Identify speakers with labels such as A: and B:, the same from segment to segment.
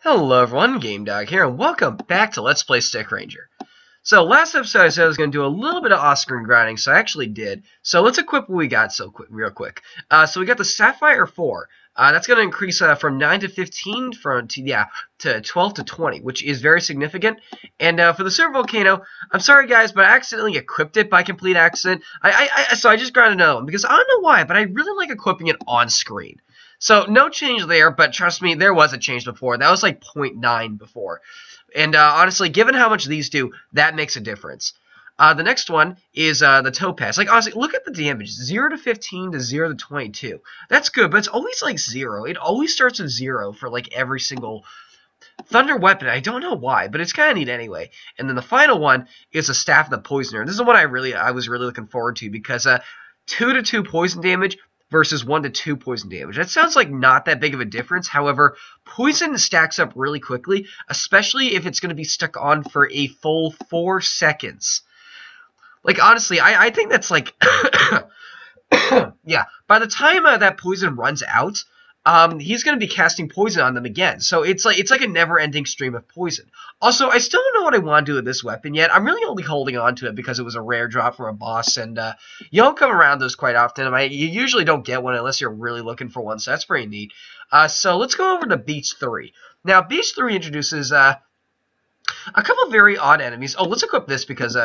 A: Hello everyone, GameDog here, and welcome back to Let's Play Stick Ranger. So last episode I said I was going to do a little bit of off-screen grinding, so I actually did. So let's equip what we got real quick. So we got the Sapphire 4. That's going to increase from 9 to 15, to 12 to 20, which is very significant. And for the Silver Volcano, I'm sorry guys, but I accidentally equipped it by complete accident. So I just grinded another one, because I don't know why, but I really like equipping it on screen. So no change there, but trust me, there was a change before. That was like 0.9 before. And honestly, given how much these do, that makes a difference. The next one is the Topaz. Like, honestly, look at the damage. 0 to 15 to 0 to 22. That's good, but it's always like 0. It always starts with 0 for like every single Thunder weapon. I don't know why, but it's kind of neat anyway. And then the final one is the Staff of the Poisoner. This is what I was really looking forward to, because 2 to 2 poison damage versus 1 to 2 poison damage. That sounds like not that big of a difference. However, poison stacks up really quickly, especially if it's going to be stuck on for a full 4 seconds. Like, honestly, I think that's like... yeah, by the time that poison runs out, he's going to be casting poison on them again. So it's like a never-ending stream of poison. Also, I still don't know what I want to do with this weapon yet. I'm really only holding on to it because it was a rare drop from a boss, and you don't come around those quite often. You usually don't get one unless you're really looking for one, so that's pretty neat. So let's go over to Beach 3. Now, Beach 3 introduces a couple of very odd enemies. Oh, let's equip this because...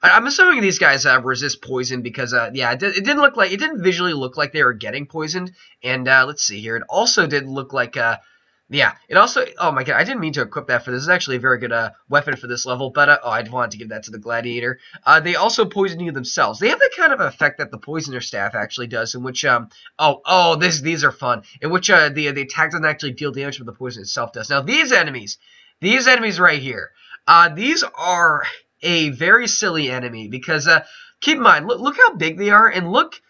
A: I'm assuming these guys resist poison because, yeah, it didn't visually look like they were getting poisoned. And let's see here. It also didn't look like, yeah, it also, oh my god, I didn't mean to equip that for this. This is actually a very good weapon for this level, but, oh, I wanted to give that to the Gladiator. They also poison you themselves. They have the kind of effect that the Poisoner Staff actually does, in which, these are fun, in which the attack doesn't actually deal damage, but the poison itself does. Now, these enemies right here, these are a very silly enemy, because keep in mind, look how big they are, and look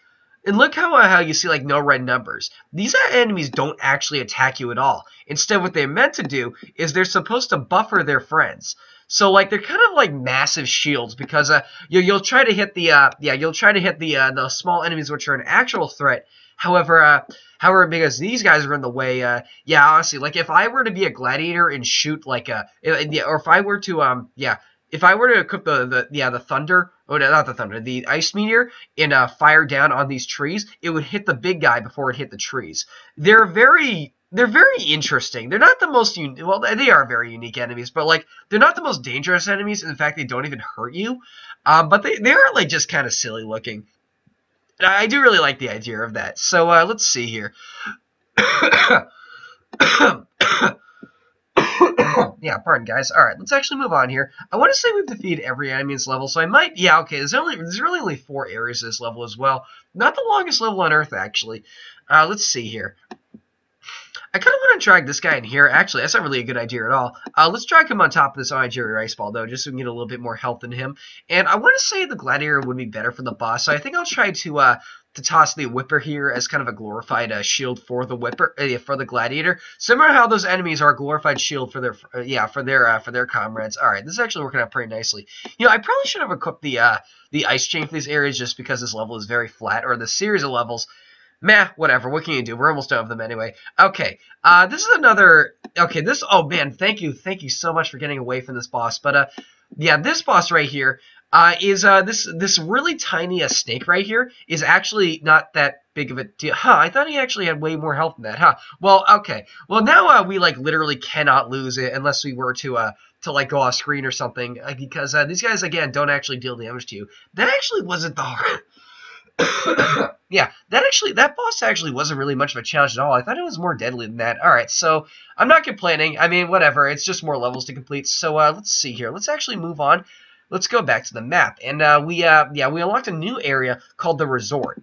A: how you see like no red numbers. These enemies don't actually attack you at all. Instead, what they're meant to do is they're supposed to buffer their friends. So like they're kind of like massive shields, because you'll try to hit the small enemies which are an actual threat. However, because these guys are in the way, yeah, honestly, like if I were to be a gladiator and shoot like or if I were to if I were to equip the thunder, oh no, not the thunder, the ice meteor, and fire down on these trees, it would hit the big guy before it hit the trees. They're very interesting. They're not the most well, they are very unique enemies, but like they're not the most dangerous enemies. In fact, they don't even hurt you. But they are like just kind of silly looking. I do really like the idea of that. So let's see here. Yeah, pardon guys. Alright, let's actually move on here. I want to say we've defeated every enemy in this level, so I might... Yeah, okay, there's really only 4 areas of this level as well. Not the longest level on Earth, actually. Let's see here. I kind of want to drag this guy in here. Actually, that's not really a good idea at all. Let's drag him on top of this Nigerian Ice Ball, though, just so we can get a little bit more health than him. And I want to say the Gladiator would be better for the boss, so I think I'll try to toss the Whipper here as kind of a glorified shield for the Whipper, for the Gladiator. Similar to how those enemies are a glorified shield for their, for their comrades. All right, this is actually working out pretty nicely. You know, I probably should have equipped the Ice Chain for these areas just because this level is very flat, or the series of levels. Meh, whatever, what can you do? We're almost done with them anyway. Okay, this is another... Okay, this... Oh, man, thank you so much for getting away from this boss. But, yeah, this boss right here is this really tiny snake right here is actually not that big of a deal. Huh, I thought he actually had way more health than that, huh? Well, okay. Well, now we, like, literally cannot lose it unless we were to like, go off screen or something. Because these guys, again, don't actually deal damage to you. That actually wasn't the hard... Yeah, that boss actually wasn't really much of a challenge at all. I thought it was more deadly than that. Alright, so I'm not complaining. I mean, whatever. It's just more levels to complete. So let's see here. Let's actually move on. Let's go back to the map. And we unlocked a new area called the Resort.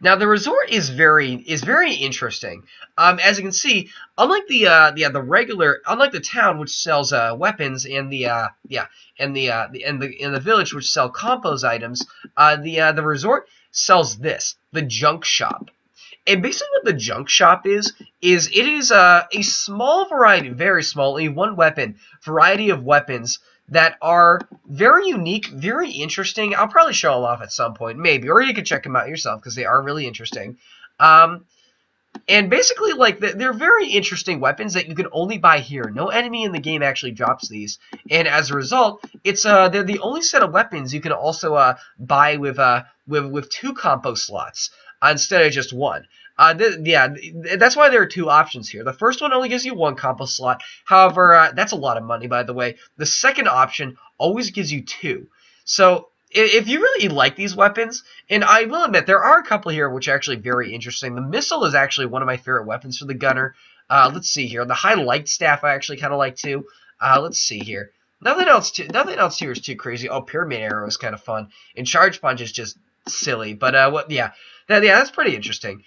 A: Now, the Resort is very interesting. As you can see, unlike unlike the town which sells weapons and the village which sell compos items, the Resort sells the junk shop. And basically what the junk shop is a small variety, very small, only one weapon, variety of weapons that are very unique, very interesting. I'll probably show them off at some point, maybe, or you can check them out yourself because they are really interesting. And basically, like, they're very interesting weapons that you can only buy here. No enemy in the game actually drops these, and as a result, they're the only set of weapons you can also buy with 2 combo slots instead of just 1. Yeah, that's why there are 2 options here. The first one only gives you 1 combo slot. However, that's a lot of money, by the way. The second option always gives you 2. So if you really like these weapons, and I will admit, there are a couple here which are actually very interesting. The missile is actually one of my favorite weapons for the gunner. Let's see here. The high light staff I actually kind of like too. Let's see here. Nothing else here is too crazy. Oh, pyramid arrow is kind of fun, and charge punch is just silly. But yeah, that's pretty interesting.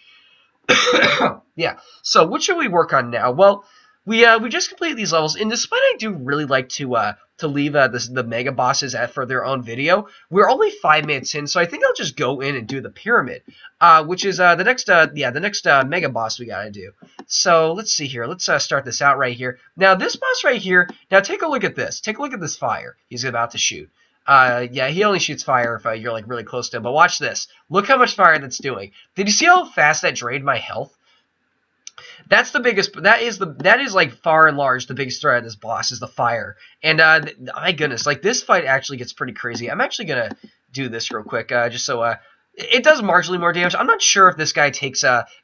A: Yeah. So what should we work on now? Well, we just completed these levels, and despite I do really like to leave the mega bosses for their own video, we're only 5 minutes in, so I think I'll just go in and do the pyramid, which is the next mega boss we gotta do. So let's see here. Let's start this out right here. Now this boss right here. Now take a look at this. Take a look at this fire he's about to shoot. Yeah, he only shoots fire if you're like really close to him. But watch this. Look how much fire that's doing. Did you see how fast that drained my health? That's the biggest. That is like far and large the biggest threat of this boss is the fire. And my goodness, like this fight actually gets pretty crazy. I'm actually gonna do this real quick, just so it does marginally more damage. I'm not sure if this guy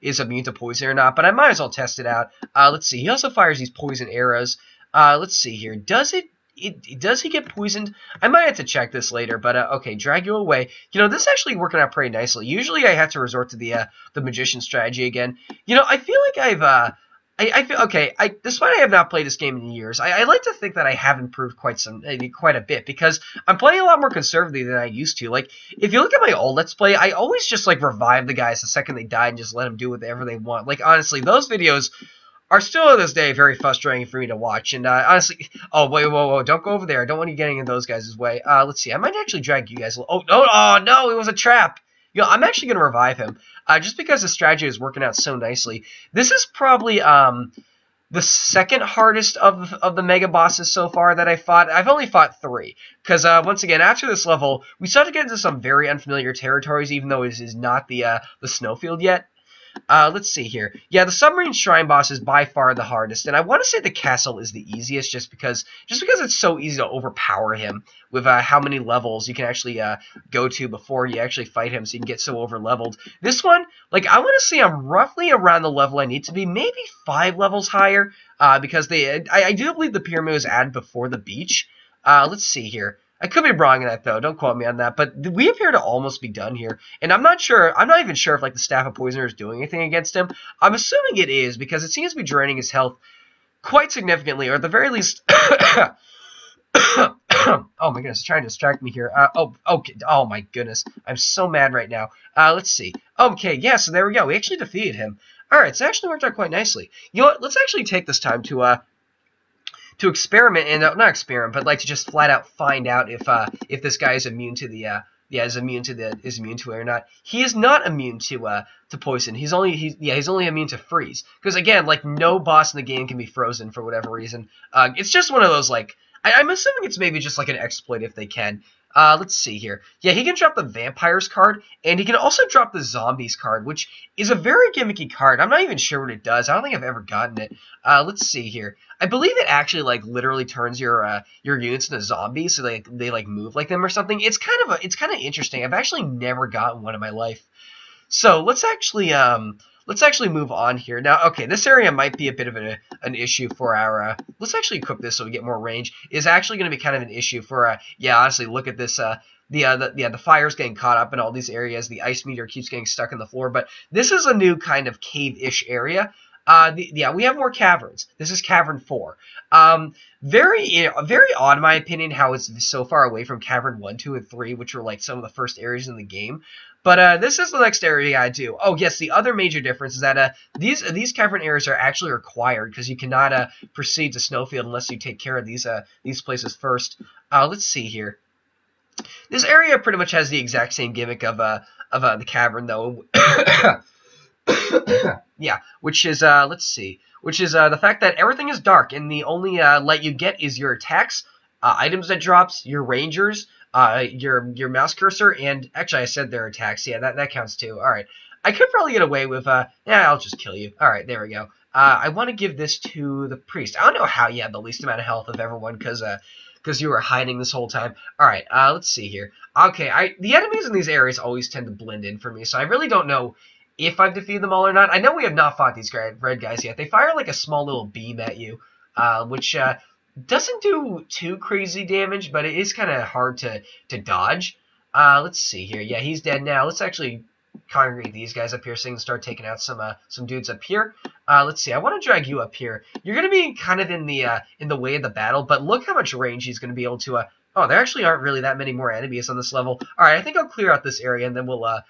A: is immune to poison or not, but I might as well test it out. Let's see. He also fires these poison arrows. Let's see here. Does he get poisoned? I might have to check this later, but okay, drag you away. You know, this is actually working out pretty nicely. Usually I have to resort to the magician strategy again. You know, I feel like I feel okay. Despite I have not played this game in years, I like to think that I have improved quite a bit because I'm playing a lot more conservatively than I used to. Like, if you look at my old Let's Play, I always just like revive the guys the second they die and just let them do whatever they want. Like, honestly, those videos are still to this day very frustrating for me to watch. And honestly, oh wait, whoa, don't go over there. I don't want you getting in those guys' way. Let's see. I might actually drag you guys. Oh no, it was a trap. You know, I'm actually gonna revive him, just because the strategy is working out so nicely. This is probably the second hardest of the mega bosses so far that I fought. I've only fought 3, because once again, after this level, we start to get into some very unfamiliar territories, even though it is not the snowfield yet. Let's see here. Yeah, the submarine shrine boss is by far the hardest, and I want to say the castle is the easiest, just because it's so easy to overpower him with how many levels you can actually go to before you actually fight him, so you can get so over leveled. This one, like, I want to say I'm roughly around the level I need to be, maybe 5 levels higher, because I do believe the pyramid was added before the beach. Let's see here. I could be wrong in that, though. Don't quote me on that. But we appear to almost be done here. And I'm not even sure if, like, the Staff of Poisoner is doing anything against him. I'm assuming it is, because it seems to be draining his health quite significantly, or at the very least... Oh, my goodness. It's trying to distract me here. Okay. Oh, my goodness. I'm so mad right now. Let's see. Okay, yeah, so there we go. We actually defeated him. Alright, so it actually worked out quite nicely. You know what? Let's actually take this time to experiment and not experiment, but like to just flat out find out if this guy is immune to the is immune to it or not. He is not immune to poison. He's only immune to freeze. Because again, like no boss in the game can be frozen for whatever reason. It's just one of those like I'm assuming it's maybe just like an exploit if they can. Let's see here. Yeah, he can drop the vampires card, and he can also drop the zombies card, which is a very gimmicky card. I'm not even sure what it does. I don't think I've ever gotten it. Let's see here. I believe it actually like literally turns your units into zombies, so they like move like them or something. It's kind of interesting. I've actually never gotten one in my life. So let's actually move on here. Now, okay, this area might be a bit of an issue for our... let's actually equip this so we get more range. Is actually going to be kind of an issue for... yeah, honestly, look at this. The fire's getting caught up in all these areas. The ice meteor keeps getting stuck in the floor. But this is a new kind of cave-ish area. Yeah, we have more caverns. This is Cavern 4. Very odd, in my opinion, how it's so far away from Cavern 1, 2, and 3, which were like some of the first areas in the game. But this is the next area I do. Oh, yes, the other major difference is that these cavern areas are actually required because you cannot proceed to Snowfield unless you take care of these places first. Let's see here. This area pretty much has the exact same gimmick of the cavern, though. Yeah, which is let's see, which is the fact that everything is dark and the only light you get is your attacks, items that drops, your rangers, your mouse cursor, and actually I said their attacks. Yeah, that counts too. All right. I could probably get away with, yeah, I'll just kill you. All right, there we go. I want to give this to the priest. I don't know how you had the least amount of health of everyone, because you were hiding this whole time. All right, let's see here. Okay, the enemies in these areas always tend to blend in for me, so I really don't know if I've defeated them all or not. I know we have not fought these red guys yet. They fire like a small little beam at you, which doesn't do too crazy damage, but it is kind of hard to dodge. Let's see here. Yeah, he's dead now. Let's actually congregate these guys up here so they can start taking out some dudes up here. Let's see. I want to drag you up here. You're going to be kind of in the way of the battle, but look how much range he's going to be able to. Oh, there actually aren't really that many more enemies on this level. All right, I think I'll clear out this area and then we'll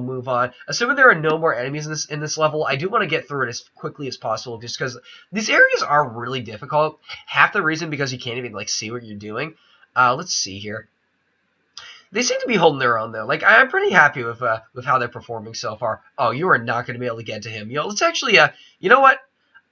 A: move on. Assuming there are no more enemies in this level, I do want to get through it as quickly as possible, just because these areas are really difficult. Half the reason because you can't even like see what you're doing. Let's see here. They seem to be holding their own, though. Like, I'm pretty happy with how they're performing so far. Oh, you are not going to be able to get to him. You know, let's actually, you know what?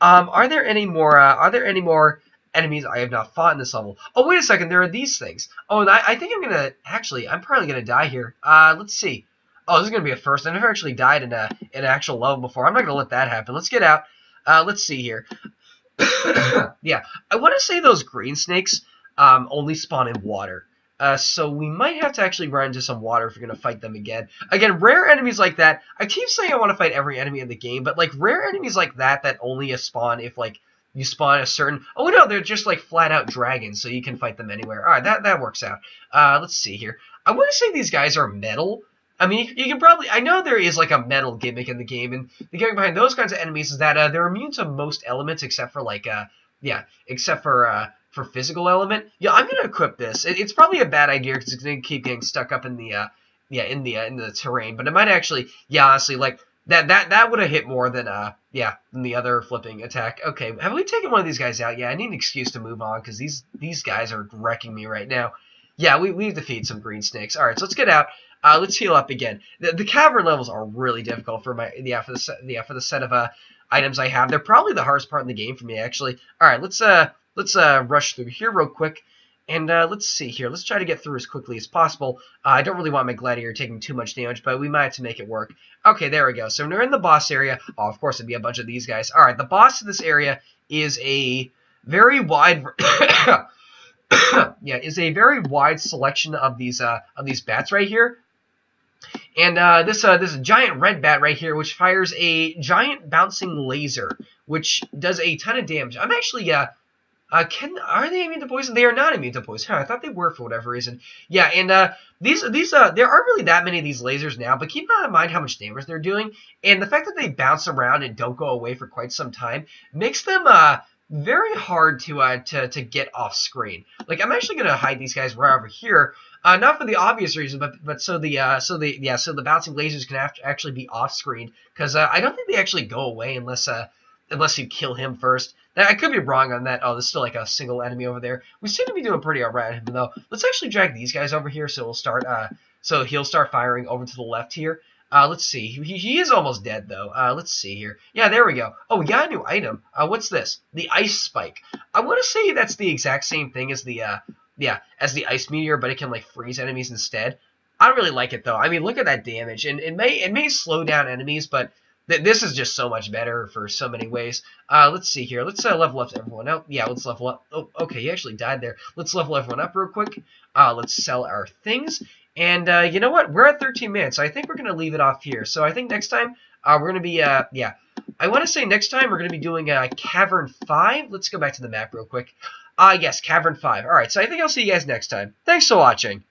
A: Are there any more enemies I have not fought in this level? Oh, wait a second. There are these things. Oh, and I think I'm probably going to die here. Let's see. Oh, this is going to be a first. I never actually died in an actual level before. I'm not going to let that happen. Let's get out. Let's see here. Yeah, I want to say those green snakes only spawn in water. So we might have to actually run into some water if we're going to fight them again. Again, rare enemies like that. I keep saying I want to fight every enemy in the game, but like rare enemies like that only spawn if like you spawn a certain... Oh no, they're just like flat out dragons, so you can fight them anywhere. All right, that works out. Let's see here. I want to say these guys are metal. I mean, you can probably... I know there is like a metal gimmick in the game, and the gimmick behind those kinds of enemies is that they're immune to most elements except for like except for physical element. Yeah, I'm gonna equip this. It's probably a bad idea because it's gonna keep getting stuck up in the in the terrain. But it might actually, yeah, honestly, like that would have hit more than than the other flipping attack. Okay, have we taken one of these guys out? Yeah, I need an excuse to move on because these guys are wrecking me right now. Yeah, we've defeated some green snakes. All right, so let's get out. Let's heal up again. The cavern levels are really difficult for for the set of items I have. They're probably the hardest part in the game for me, actually. All right, let's rush through here real quick, and let's see here. Let's try to get through as quickly as possible. I don't really want my gladiator taking too much damage, but we might have to make it work. Okay, there we go. So we're in the boss area. Oh, of course, it'd be a bunch of these guys. All right, the boss of this area is a very wide... yeah, is a very wide selection of these bats right here. And this giant red bat right here, which fires a giant bouncing laser, which does a ton of damage. I'm actually are they immune to poison? They are not immune to poison. Huh, I thought they were for whatever reason. Yeah, and these there aren't really that many of these lasers now, but keep in mind how much damage they're doing, and the fact that they bounce around and don't go away for quite some time makes them very hard to get off screen. Like, I'm actually gonna hide these guys right over here. Not for the obvious reason, but so the bouncing lasers can actually be off screen, because I don't think they actually go away unless you kill him first. Now, I could be wrong on that. Oh, there's still like a single enemy over there. We seem to be doing pretty alright, though. Let's actually drag these guys over here, so he'll start firing over to the left here. Let's see. He is almost dead, though. Let's see here. Yeah, there we go. Oh, we got a new item. What's this? The ice spike. I want to say that's the exact same thing as the ice meteor, but it can like freeze enemies instead. I don't really like it though. I mean, look at that damage, and it may slow down enemies, but this is just so much better for so many ways. Let's see here. Let's level up everyone up. Yeah, let's level up. Oh, okay, he actually died there. Let's level everyone up real quick. Let's sell our things. And you know what? We're at 13 minutes, so I think we're going to leave it off here. So I think next time we're going to be, I want to say next time we're going to be doing Cavern 5. Let's go back to the map real quick. Yes, Cavern 5. All right, so I think I'll see you guys next time. Thanks for watching.